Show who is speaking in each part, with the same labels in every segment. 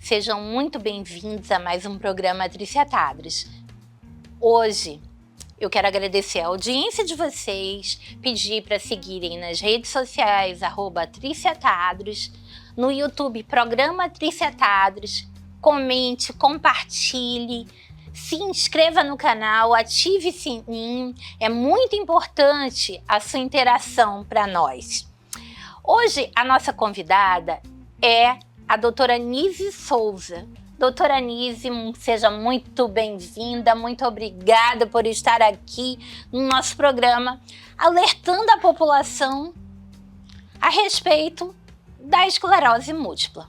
Speaker 1: Sejam muito bem-vindos a mais um programa Trícia Tadros. Hoje eu quero agradecer a audiência de vocês, pedir para seguirem nas redes sociais @Trícia Tadros, no YouTube Programa Trícia Tadros, comente, compartilhe, se inscreva no canal, ative o sininho, é muito importante a sua interação para nós. Hoje a nossa convidada é a doutora Nise Souza. Doutora Nise, seja muito bem-vinda, muito obrigada por estar aqui no nosso programa, alertando a população a respeito da esclerose múltipla.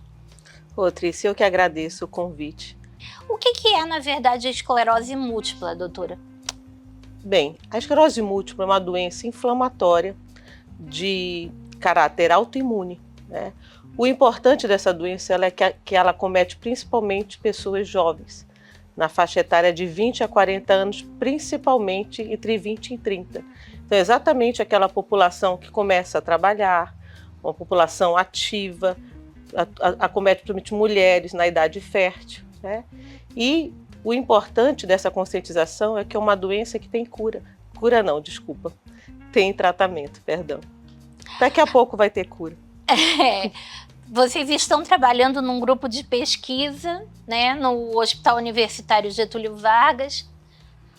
Speaker 2: Ô, Trícia, eu que agradeço o convite.
Speaker 1: O que é, na verdade, a esclerose múltipla, doutora?
Speaker 2: Bem, a esclerose múltipla é uma doença inflamatória de caráter autoimune, né? O importante dessa doença é que ela comete principalmente pessoas jovens, na faixa etária de 20 a 40 anos, principalmente entre 20 e 30. Então, é exatamente aquela população que começa a trabalhar, uma população ativa, acomete principalmente mulheres na idade fértil, né? E o importante dessa conscientização é que é uma doença que tem cura. Cura não, desculpa. Tem tratamento, perdão. Daqui a pouco vai ter cura.
Speaker 1: Vocês estão trabalhando num grupo de pesquisa, né, no Hospital Universitário Getúlio Vargas,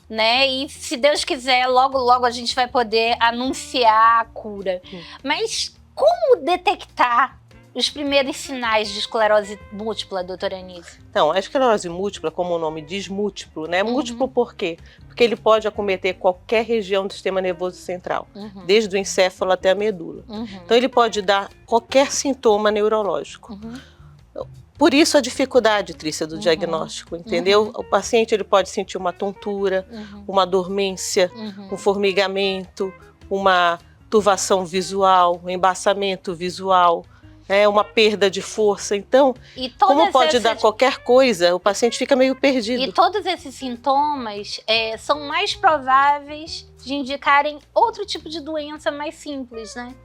Speaker 1: né, e se Deus quiser, logo, logo a gente vai poder anunciar a cura. Mas como detectar os primeiros sinais de esclerose múltipla, doutora Nise?
Speaker 2: Então, a esclerose múltipla, como o nome diz, múltiplo, né? Múltiplo por quê? Porque ele pode acometer qualquer região do sistema nervoso central, desde o encéfalo até a medula. Então, ele pode dar qualquer sintoma neurológico. Por isso a dificuldade, Trícia, do diagnóstico, entendeu? O paciente ele pode sentir uma tontura, uma dormência, um formigamento, uma turvação visual, um embaçamento visual, uma perda de força. Então, como pode dar qualquer coisa, o paciente fica meio perdido.
Speaker 1: E todos esses sintomas são mais prováveis de indicarem outro tipo de doença mais simples, né?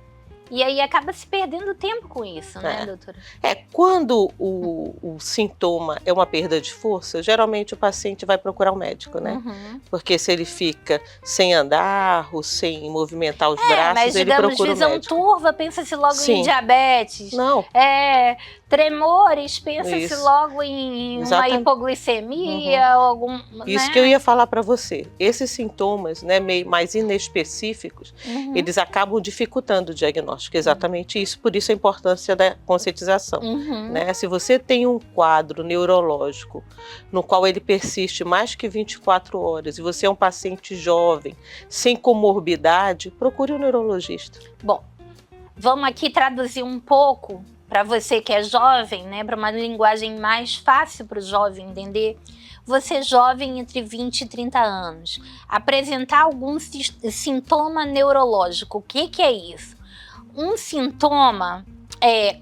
Speaker 1: E aí acaba se perdendo tempo com isso, né, doutora?
Speaker 2: Quando o sintoma é uma perda de força, geralmente o paciente vai procurar um médico, né? Porque se ele fica sem andar ou sem movimentar os braços, ele procura um médico.
Speaker 1: Visão turva, pensa-se logo em diabetes.
Speaker 2: Não.
Speaker 1: Tremores, pensa-se logo em uma hipoglicemia ou algum...
Speaker 2: Isso que eu ia falar para você. Esses sintomas, né, meio mais inespecíficos, eles acabam dificultando o diagnóstico. Exatamente isso, por isso a importância da conscientização. Né? Se você tem um quadro neurológico no qual ele persiste mais que 24 horas e você é um paciente jovem, sem comorbidade, procure um neurologista.
Speaker 1: Bom, vamos aqui traduzir um pouco para você que é jovem, né, para uma linguagem mais fácil para o jovem entender. Você jovem entre 20 e 30 anos, apresentar algum sintoma neurológico, o que é isso? Um sintoma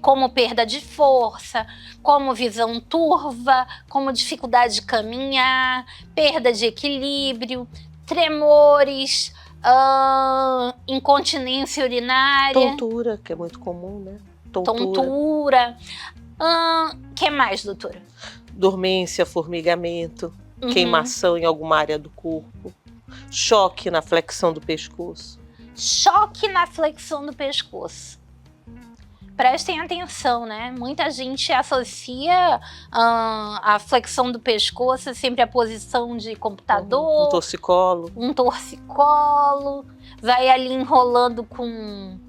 Speaker 1: como perda de força, como visão turva, como dificuldade de caminhar, perda de equilíbrio, tremores, incontinência urinária.
Speaker 2: Tontura, que é muito comum, né?
Speaker 1: Tontura. Que mais, doutora?
Speaker 2: Dormência, formigamento, queimação em alguma área do corpo, choque na flexão do pescoço.
Speaker 1: Choque na flexão do pescoço. Prestem atenção, né? Muita gente associa a flexão do pescoço sempre à posição de computador.
Speaker 2: Um torcicolo.
Speaker 1: Um torcicolo. Vai ali enrolando com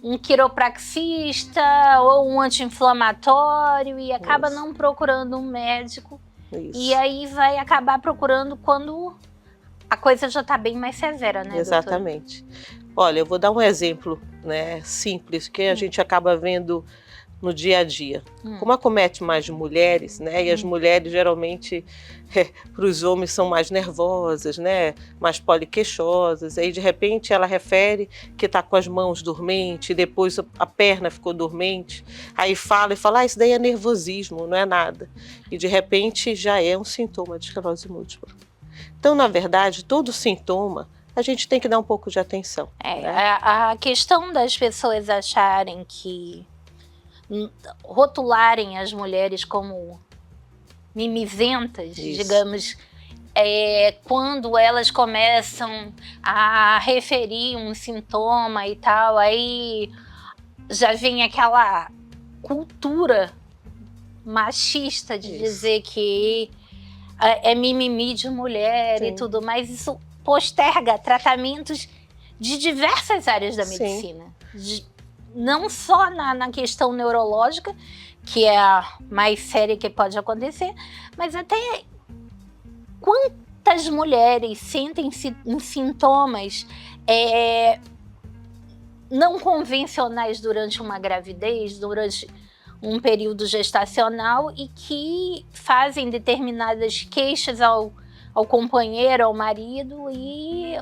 Speaker 1: um quiropraxista ou um anti-inflamatório e acaba não procurando um médico. E aí vai acabar procurando quando a coisa já está bem mais severa, né,
Speaker 2: Exatamente. Doutora? Olha, eu vou dar um exemplo, né, simples, que a gente acaba vendo no dia a dia. Como acomete mais mulheres, né, e as mulheres geralmente, para os homens, são mais nervosas, né, mais poliqueixosas, aí de repente ela refere que está com as mãos dormentes, depois a perna ficou dormente, aí fala isso daí é nervosismo, não é nada. E de repente já é um sintoma de esclerose múltipla. Então, na verdade, todo sintoma a gente tem que dar um pouco de atenção.
Speaker 1: Né? A questão das pessoas acharem que rotularem as mulheres como mimizentas,
Speaker 2: Isso.
Speaker 1: digamos, quando elas começam a referir um sintoma e tal, aí já vem aquela cultura machista de
Speaker 2: Isso.
Speaker 1: dizer que é mimimi de mulher
Speaker 2: Sim.
Speaker 1: e tudo mais. Isso posterga tratamentos de diversas áreas da
Speaker 2: Sim.
Speaker 1: medicina. Não só na questão neurológica, que é a mais séria que pode acontecer, mas até quantas mulheres sentem sintomas não convencionais durante uma gravidez, durante um período gestacional, e que fazem determinadas queixas ao companheiro, ao marido, e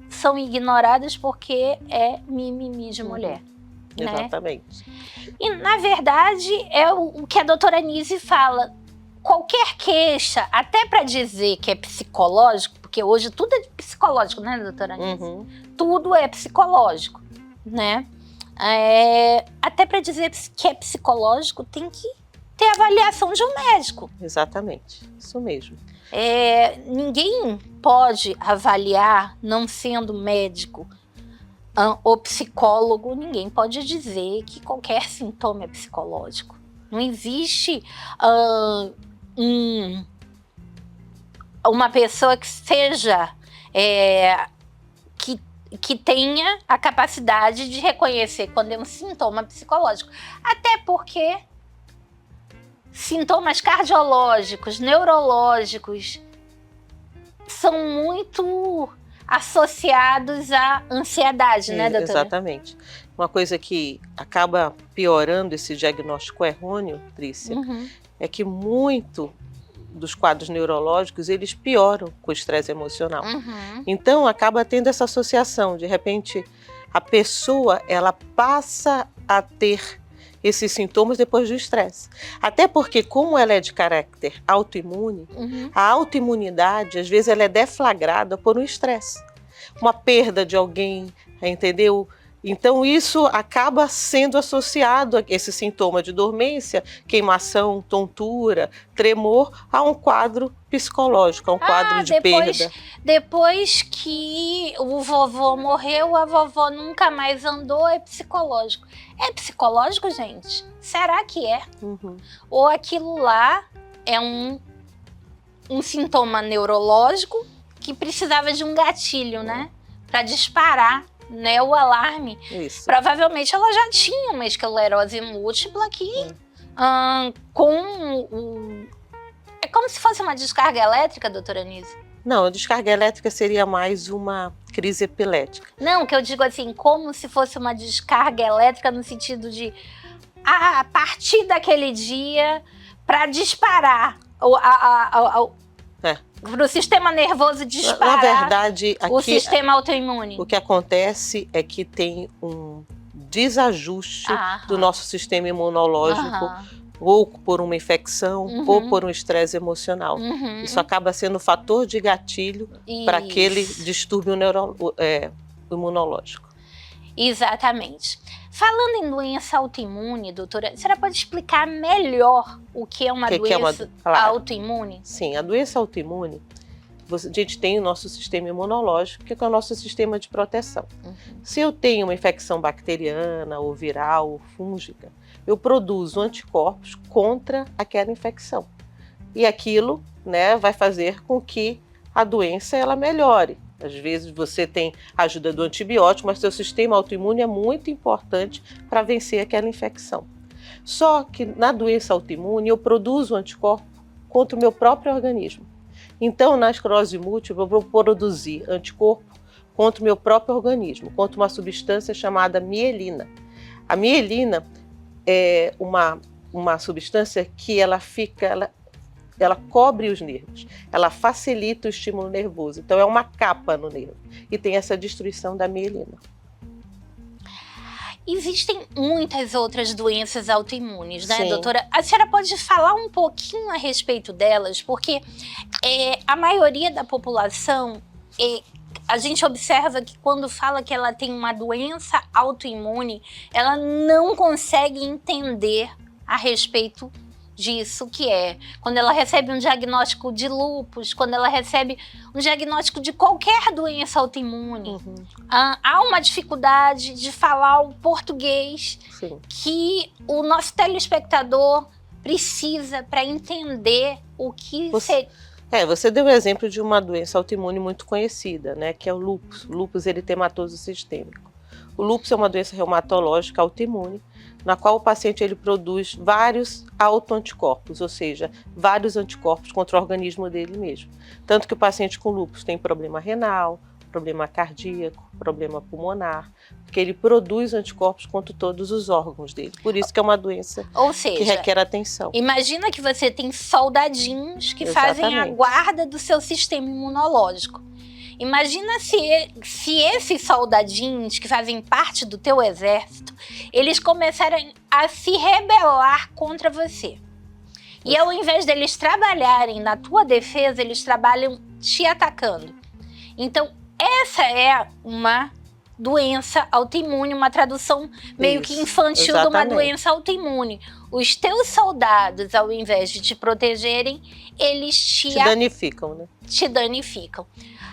Speaker 1: são ignoradas porque é mimimi de mulher. Né?
Speaker 2: Exatamente.
Speaker 1: E, na verdade, é o que a doutora Nise fala. Qualquer queixa, até para dizer que é psicológico, porque hoje tudo é psicológico, né, doutora Nise?
Speaker 2: Uhum.
Speaker 1: Tudo é psicológico, né? Até para dizer que é psicológico, tem que ter avaliação de um médico.
Speaker 2: Exatamente, isso mesmo.
Speaker 1: Ninguém pode avaliar, não sendo médico ou psicólogo, ninguém pode dizer que qualquer sintoma é psicológico. Não existe uma pessoa que seja, que tenha a capacidade de reconhecer quando é um sintoma psicológico. Até porque sintomas cardiológicos, neurológicos, são muito associados à ansiedade, né, doutora?
Speaker 2: Exatamente. Uma coisa que acaba piorando esse diagnóstico errôneo, Trícia, é que muito dos quadros neurológicos, eles pioram com o estresse emocional. Então, acaba tendo essa associação. De repente, a pessoa, ela passa a ter esses sintomas depois do estresse. Até porque, como ela é de caráter autoimune, a autoimunidade, às vezes, ela é deflagrada por um estresse. Uma perda de alguém, entendeu? Então, isso acaba sendo associado a esse sintoma de dormência, queimação, tontura, tremor, a um quadro psicológico, a um quadro de perda.
Speaker 1: Depois que o vovô morreu, a vovó nunca mais andou, é psicológico. É psicológico, gente? Será que é? Ou aquilo lá é um sintoma neurológico que precisava de um gatilho, né? Para disparar, né, o alarme.
Speaker 2: Isso.
Speaker 1: Provavelmente ela já tinha uma esclerose múltipla que é como se fosse uma descarga elétrica, doutora Nise?
Speaker 2: Não, a descarga elétrica seria mais uma crise epilética.
Speaker 1: Não, que eu digo assim, como se fosse uma descarga elétrica no sentido de a partir daquele dia para disparar para o sistema nervoso disparar.
Speaker 2: Na verdade, aqui,
Speaker 1: o sistema autoimune.
Speaker 2: O que acontece é que tem um desajuste do nosso sistema imunológico, ou por uma infecção, ou por um estresse emocional. Isso acaba sendo fator de gatilho para aquele distúrbio imunológico.
Speaker 1: Exatamente. Falando em doença autoimune, doutora, a senhora pode explicar melhor o que é uma doença autoimune?
Speaker 2: Sim, a doença autoimune, a gente tem o nosso sistema imunológico, que é o nosso sistema de proteção. Se eu tenho uma infecção bacteriana, ou viral, ou fúngica, eu produzo anticorpos contra aquela infecção. E aquilo, né, vai fazer com que a doença ela melhore. Às vezes você tem a ajuda do antibiótico, mas seu sistema autoimune é muito importante para vencer aquela infecção. Só que na doença autoimune eu produzo anticorpo contra o meu próprio organismo. Então, na esclerose múltipla, eu vou produzir anticorpo contra o meu próprio organismo, contra uma substância chamada mielina. A mielina é uma substância que ela cobre os nervos, ela facilita o estímulo nervoso, então é uma capa no nervo e tem essa destruição da mielina.
Speaker 1: Existem muitas outras doenças autoimunes, né,
Speaker 2: Sim.
Speaker 1: doutora? A senhora pode falar um pouquinho a respeito delas, porque a maioria da população, a gente observa que quando fala que ela tem uma doença autoimune, ela não consegue entender a respeito disso, que é quando ela recebe um diagnóstico de lúpus, quando ela recebe um diagnóstico de qualquer doença autoimune, há uma dificuldade de falar o português
Speaker 2: Sim.
Speaker 1: que o nosso telespectador precisa para entender o que
Speaker 2: Você deu o exemplo de uma doença autoimune muito conhecida, né, que é o lúpus, eritematoso sistêmico. O lúpus é uma doença reumatológica autoimune, na qual o paciente ele produz vários autoanticorpos, ou seja, vários anticorpos contra o organismo dele mesmo. Tanto que o paciente com lúpus tem problema renal, problema cardíaco, problema pulmonar, porque ele produz anticorpos contra todos os órgãos dele. Por isso que é uma doença que requer atenção.
Speaker 1: Imagina que você tem soldadinhos que fazem a guarda do seu sistema imunológico. Imagina se esses soldadinhos que fazem parte do teu exército, eles começarem a se rebelar contra você. E ao invés deles trabalharem na tua defesa, eles trabalham te atacando. Então, essa é uma doença autoimune, uma tradução meio que infantil de uma doença autoimune. Os teus soldados, ao invés de te protegerem, eles te
Speaker 2: danificam, né?
Speaker 1: Te danificam.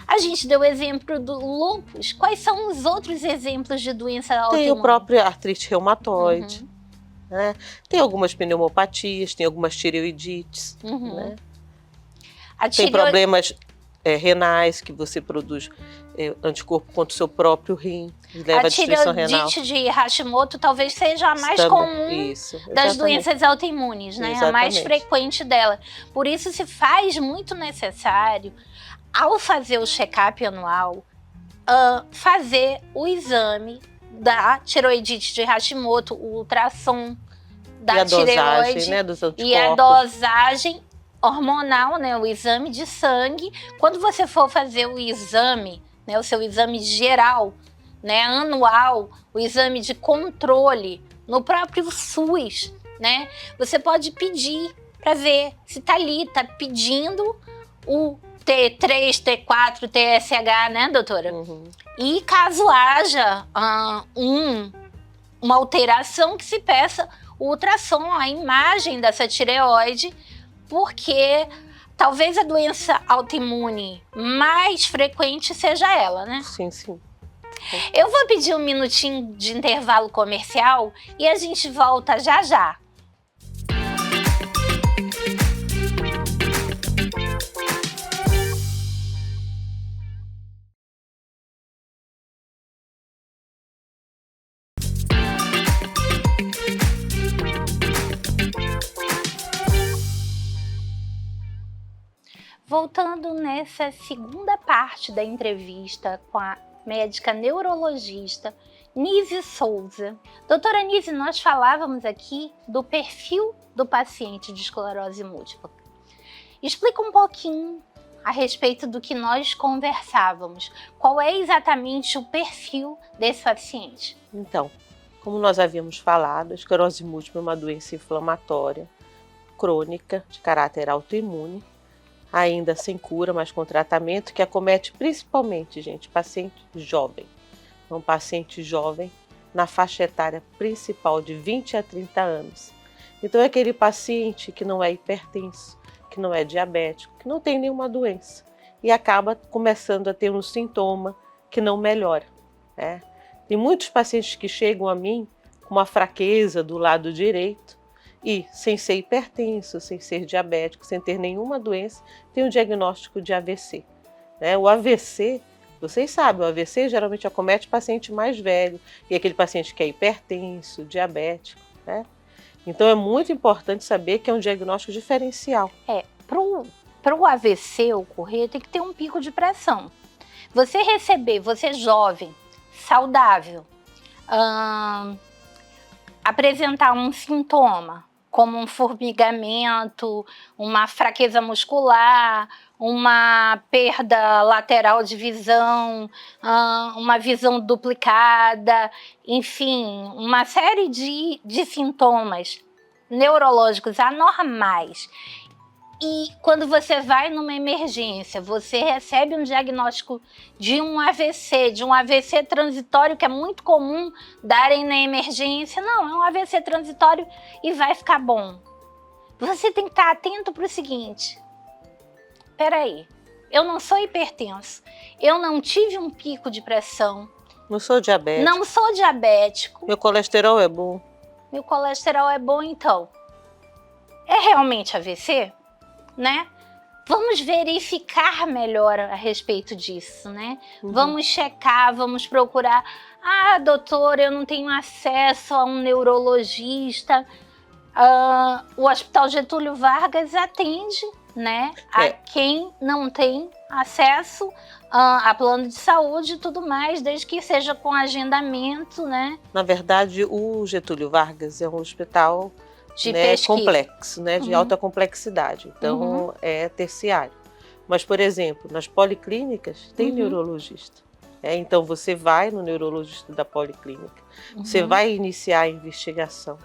Speaker 1: A gente deu o exemplo do lúpus. Quais são os outros exemplos de doença autoimune?
Speaker 2: Tem o próprio artrite reumatoide, né? Tem algumas pneumopatias, tem algumas tireoidites, né? Tem problemas renais, que você produz anticorpo contra o seu próprio rim, leva à destruição renal.
Speaker 1: A tireoidite de Hashimoto talvez seja a mais comum das doenças autoimunes, né? A mais frequente dela. Por isso se faz muito necessário, ao fazer o check-up anual, fazer o exame da tireoidite de Hashimoto, o ultrassom da tireoide,
Speaker 2: né, dos anticorpos.
Speaker 1: E a dosagem hormonal, né, o exame de sangue. Quando você for fazer o exame, né, o seu exame geral, né, anual, o exame de controle no próprio SUS, né, você pode pedir para ver se tá pedindo o T3, T4, TSH, né, doutora? E caso haja uma alteração, que se peça o ultrassom, a imagem dessa tireoide, porque talvez a doença autoimune mais frequente seja ela, né?
Speaker 2: Sim, sim.
Speaker 1: Eu vou pedir um minutinho de intervalo comercial e a gente volta já já. Voltando nessa segunda parte da entrevista com a médica neurologista Nise Souza. Doutora Nise, nós falávamos aqui do perfil do paciente de esclerose múltipla. Explica um pouquinho a respeito do que nós conversávamos. Qual é exatamente o perfil desse paciente?
Speaker 2: Então, como nós havíamos falado, a esclerose múltipla é uma doença inflamatória, crônica, de caráter autoimune, ainda sem cura, mas com tratamento, que acomete principalmente, paciente jovem. Um paciente jovem na faixa etária principal de 20 a 30 anos. Então é aquele paciente que não é hipertenso, que não é diabético, que não tem nenhuma doença e acaba começando a ter um sintoma que não melhora, né? Tem muitos pacientes que chegam a mim com uma fraqueza do lado direito, e sem ser hipertenso, sem ser diabético, sem ter nenhuma doença, tem o diagnóstico de AVC. Né? O AVC, vocês sabem, o AVC geralmente acomete paciente mais velho, e aquele paciente que é hipertenso, diabético. Né? Então é muito importante saber que é um diagnóstico diferencial.
Speaker 1: Para o AVC ocorrer, tem que ter um pico de pressão. Você jovem, saudável, apresentar um sintoma, como um formigamento, uma fraqueza muscular, uma perda lateral de visão, uma visão duplicada, enfim, uma série de sintomas neurológicos anormais. E quando você vai numa emergência, você recebe um diagnóstico de um AVC transitório, que é muito comum darem na emergência. Não, é um AVC transitório e vai ficar bom. você tem que estar atento para o seguinte: peraí, eu não sou hipertenso, eu não tive um pico de pressão,
Speaker 2: Não sou diabético.
Speaker 1: não sou diabético,
Speaker 2: Meu colesterol é bom.
Speaker 1: meu colesterol é bom, então é realmente AVC, né? Vamos verificar melhor a respeito disso, né? Vamos checar, vamos procurar. Ah, doutor, eu não tenho acesso a um neurologista. O Hospital Getúlio Vargas atende, né, a quem não tem acesso a plano de saúde e tudo mais, desde que seja com agendamento, né?
Speaker 2: Na verdade, o Getúlio Vargas é um hospital
Speaker 1: De
Speaker 2: né,
Speaker 1: pesquisa.
Speaker 2: complexo, né, de alta complexidade, então é terciário. Mas, por exemplo, nas policlínicas tem neurologista. Então você vai no neurologista da policlínica, você vai iniciar a investigação.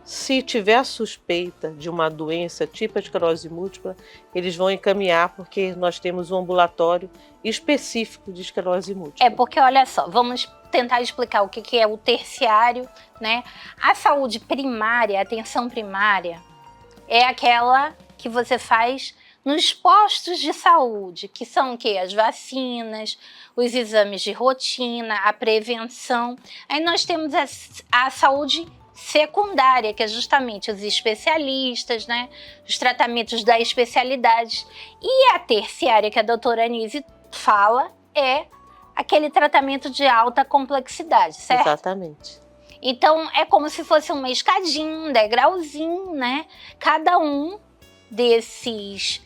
Speaker 2: Se tiver a suspeita de uma doença tipo a esclerose múltipla, eles vão encaminhar, porque nós temos um ambulatório específico de esclerose múltipla.
Speaker 1: Porque olha só, vamos tentar explicar o que é o terciário, né? A saúde primária, a atenção primária, é aquela que você faz nos postos de saúde, que são o quê? As vacinas, os exames de rotina, a prevenção. Aí nós temos a saúde secundária, que é justamente os especialistas, né? Os tratamentos da especialidade. E a terciária, que a doutora Anísia fala, é aquele tratamento de alta complexidade, certo?
Speaker 2: Exatamente.
Speaker 1: Então, é como se fosse uma escadinha, um degrauzinho, né? Cada um desses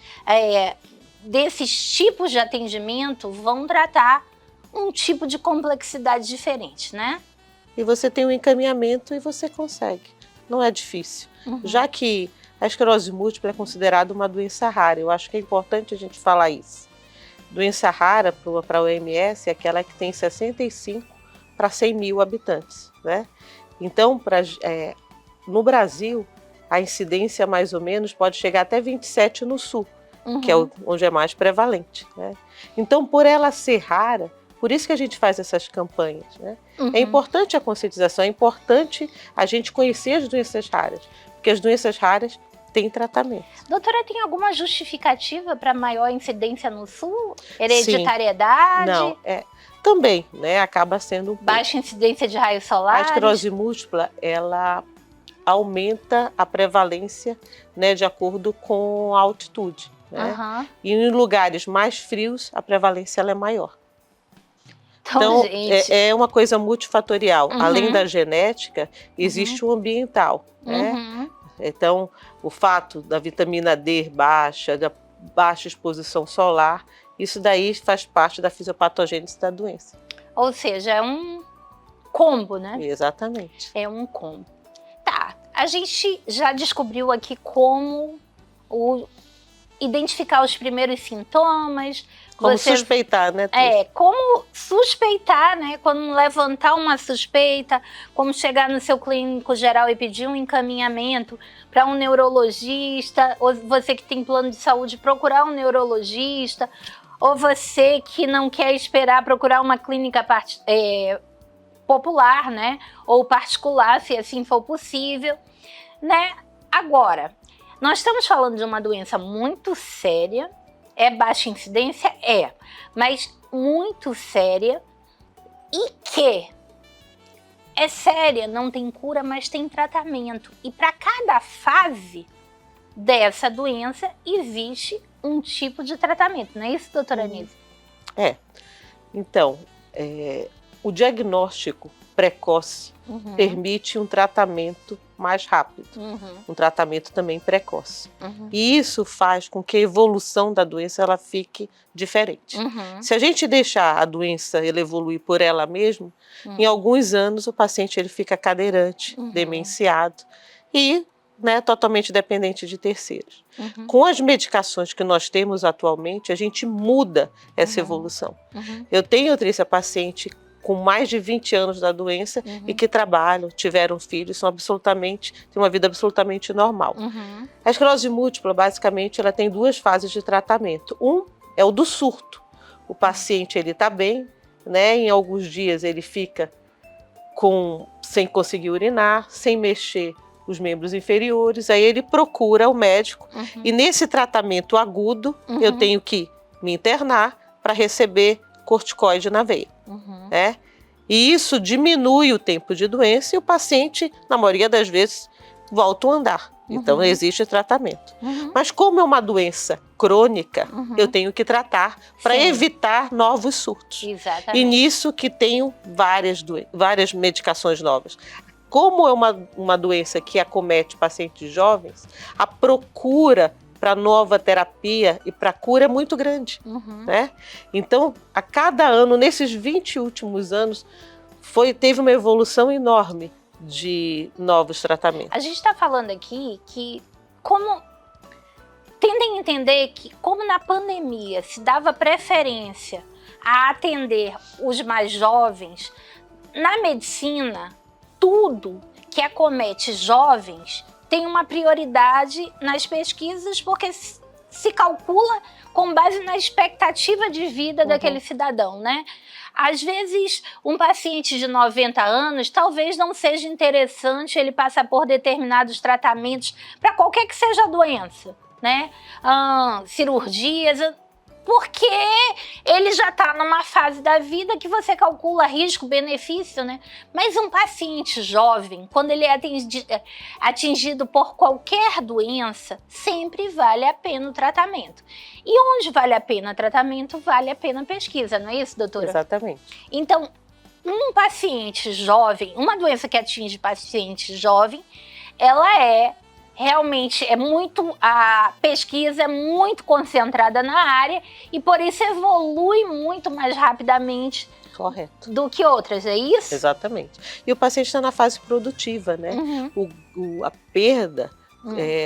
Speaker 1: tipos de atendimento vão tratar um tipo de complexidade diferente, né?
Speaker 2: E você tem um encaminhamento e você consegue. Não é difícil. Já que a esclerose múltipla é considerada uma doença rara, eu acho que é importante a gente falar isso. Doença rara para a OMS é aquela que tem 65 para 100 mil habitantes, né? Então, no Brasil, a incidência mais ou menos pode chegar até 27 no sul, que é onde é mais prevalente, né? Então, por ela ser rara, por isso que a gente faz essas campanhas, né? É importante a conscientização, é importante a gente conhecer as doenças raras, porque as doenças raras têm tratamento.
Speaker 1: Doutora, tem alguma justificativa para maior incidência no sul? Hereditariedade?
Speaker 2: Não, também, né? Acaba sendo
Speaker 1: baixa incidência de raios solares.
Speaker 2: A esclerose múltipla, ela aumenta a prevalência, né, de acordo com a altitude, né? E em lugares mais frios, a prevalência ela é maior. Então,
Speaker 1: gente,
Speaker 2: é uma coisa multifatorial. Além da genética, existe o ambiental, né? Então, o fato da vitamina D baixa, da baixa exposição solar, isso daí faz parte da fisiopatogênese da doença.
Speaker 1: Ou seja, é um combo, né?
Speaker 2: Exatamente.
Speaker 1: É um combo. Tá, a gente já descobriu aqui como identificar os primeiros sintomas.
Speaker 2: Como suspeitar, né?
Speaker 1: Como suspeitar, né? Como levantar uma suspeita, como chegar no seu clínico geral e pedir um encaminhamento para um neurologista, ou você que tem plano de saúde procurar um neurologista, ou você que não quer esperar procurar uma clínica popular, né? Ou particular, se assim for possível, né? Agora, nós estamos falando de uma doença muito séria. É baixa incidência? Mas muito séria e que é séria, não tem cura, mas tem tratamento. E para cada fase dessa doença existe um tipo de tratamento, não é isso, doutora Anísia?
Speaker 2: Então, o diagnóstico precoce permite um tratamento mais rápido, um tratamento também precoce. E isso faz com que a evolução da doença ela fique diferente. Se a gente deixar a doença ela evoluir por ela mesma, em alguns anos o paciente ele fica cadeirante, demenciado e totalmente dependente de terceiros. Com as medicações que nós temos atualmente, a gente muda essa evolução. Eu tenho essa paciente com mais de 20 anos da doença e que trabalham, tiveram filhos, têm uma vida absolutamente normal. A esclerose múltipla, basicamente, ela tem duas fases de tratamento. Um é o do surto. O paciente ele está bem, né? Em alguns dias ele fica sem conseguir urinar, sem mexer os membros inferiores, aí ele procura o médico
Speaker 1: Uhum.
Speaker 2: e nesse tratamento agudo eu
Speaker 1: Uhum.
Speaker 2: tenho que me internar para receber corticoide na veia,
Speaker 1: Uhum.
Speaker 2: né? E isso diminui o tempo de doença e o paciente, na maioria das vezes, volta a andar. Então
Speaker 1: Uhum.
Speaker 2: existe tratamento.
Speaker 1: Uhum.
Speaker 2: Mas como é uma doença crônica,
Speaker 1: Uhum.
Speaker 2: eu tenho que tratar para
Speaker 1: Sim.
Speaker 2: evitar novos surtos. E
Speaker 1: Exatamente.
Speaker 2: nisso que tenho várias medicações novas. Como é uma doença que acomete pacientes jovens, a procura para nova terapia e para cura é muito grande,
Speaker 1: Uhum.
Speaker 2: né? Então, a cada ano, nesses 20 últimos anos, teve uma evolução enorme de novos tratamentos.
Speaker 1: A gente está falando aqui que tentem entender que como na pandemia se dava preferência a atender os mais jovens, na medicina, tudo que acomete jovens tem uma prioridade nas pesquisas porque se calcula com base na expectativa de vida daquele cidadão, né? Às vezes, um paciente de 90 anos, talvez não seja interessante ele passar por determinados tratamentos para qualquer que seja a doença, né? Cirurgias, porque ele já está numa fase da vida que você calcula risco-benefício, né? Mas um paciente jovem, quando ele é atingido por qualquer doença, sempre vale a pena o tratamento. E onde vale a pena tratamento, vale a pena pesquisa, não é isso, doutora?
Speaker 2: Exatamente.
Speaker 1: Então, um paciente jovem, uma doença que atinge paciente jovem, ela realmente a pesquisa é muito concentrada na área e por isso evolui muito mais rapidamente.
Speaker 2: Correto.
Speaker 1: Do que outras, é isso?
Speaker 2: Exatamente. E o paciente está na fase produtiva, né?
Speaker 1: Uhum.
Speaker 2: A perda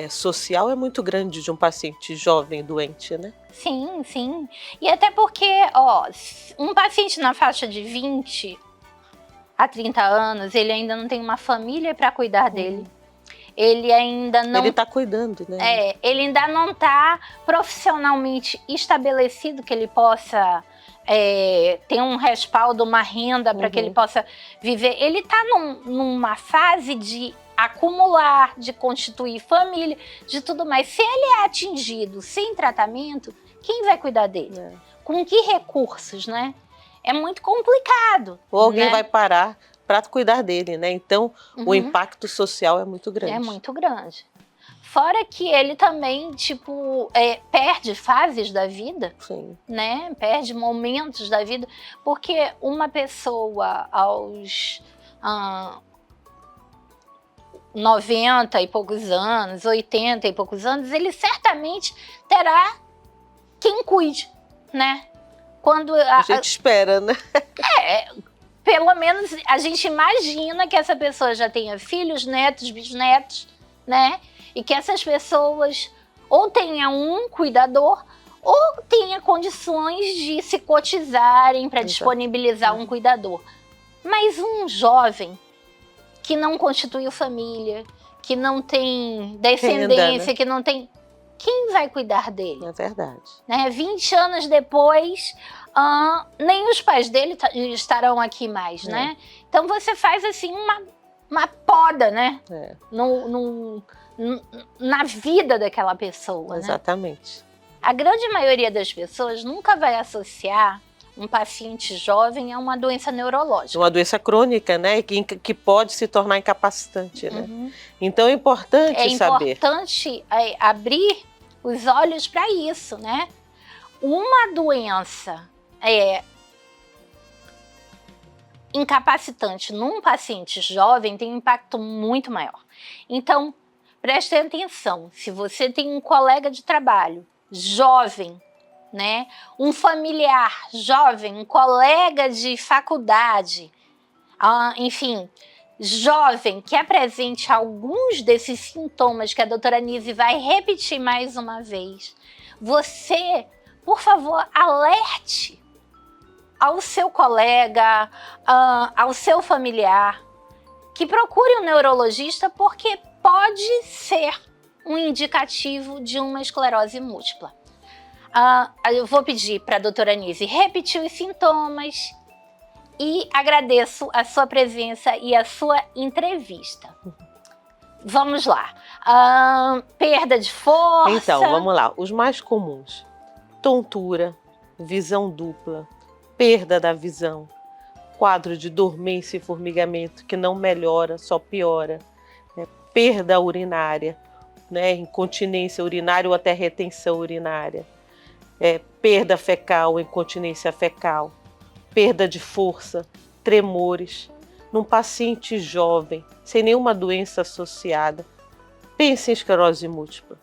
Speaker 2: social é muito grande de um paciente jovem doente, né?
Speaker 1: Sim, sim. E até porque, um paciente na faixa de 20 a 30 anos, ele ainda não tem uma família para cuidar dele. Ele ainda não...
Speaker 2: Ele está cuidando, né?
Speaker 1: Ele ainda não está profissionalmente estabelecido que ele possa ter um respaldo, uma renda para que ele possa viver. Ele está numa fase de acumular, de constituir família, de tudo mais. Se ele é atingido sem tratamento, quem vai cuidar dele? Com que recursos, né? É muito complicado.
Speaker 2: Ou alguém
Speaker 1: né?
Speaker 2: vai parar para cuidar dele, né? Então, o impacto social é muito grande.
Speaker 1: É muito grande. Fora que ele também, perde fases da vida,
Speaker 2: Sim.
Speaker 1: né? Perde momentos da vida, porque uma pessoa aos 90 e poucos anos, 80 e poucos anos, ele certamente terá quem cuide, né? Quando
Speaker 2: a gente espera, né?
Speaker 1: Pelo menos a gente imagina que essa pessoa já tenha filhos, netos, bisnetos, né? E que essas pessoas ou tenham um cuidador ou tenha condições de se cotizarem para disponibilizar um cuidador. Mas um jovem que não constituiu família, que não tem descendência,
Speaker 2: renda, né?
Speaker 1: que não tem... Quem vai cuidar dele?
Speaker 2: É verdade.
Speaker 1: Né? 20 anos depois, nem os pais dele estarão aqui mais, né? Então você faz assim uma poda, né? Na vida daquela pessoa.
Speaker 2: Exatamente.
Speaker 1: Né? A grande maioria das pessoas nunca vai associar um paciente jovem a uma doença neurológica.
Speaker 2: Uma doença crônica, né? Que pode se tornar incapacitante, né? Então é importante saber.
Speaker 1: É importante abrir os olhos para isso, né? Uma doença incapacitante num paciente jovem tem um impacto muito maior. Então, prestem atenção. Se você tem um colega de trabalho jovem, né? Um familiar jovem, um colega de faculdade, enfim, jovem que apresente alguns desses sintomas que a doutora Nise vai repetir mais uma vez, você, por favor, alerte ao seu colega, ao seu familiar, que procure um neurologista, porque pode ser um indicativo de uma esclerose múltipla. Eu vou pedir para a doutora Nise repetir os sintomas e agradeço a sua presença e a sua entrevista. Vamos lá. Perda de força.
Speaker 2: Então, vamos lá. Os mais comuns: tontura, visão dupla, perda da visão, quadro de dormência e formigamento que não melhora, só piora, né? Perda urinária, né? Incontinência urinária ou até retenção urinária, perda fecal, incontinência fecal, perda de força, tremores. Num paciente jovem, sem nenhuma doença associada, pense em esclerose múltipla.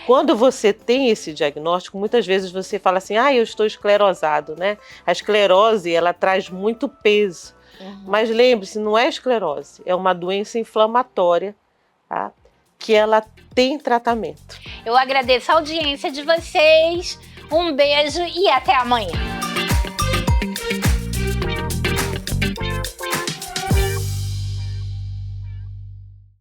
Speaker 2: Quando você tem esse diagnóstico, muitas vezes você fala assim, eu estou esclerosado, né? A esclerose, ela traz muito peso. Mas lembre-se, não é esclerose, é uma doença inflamatória, tá? Que ela tem tratamento.
Speaker 1: Eu agradeço a audiência de vocês, um beijo e até amanhã.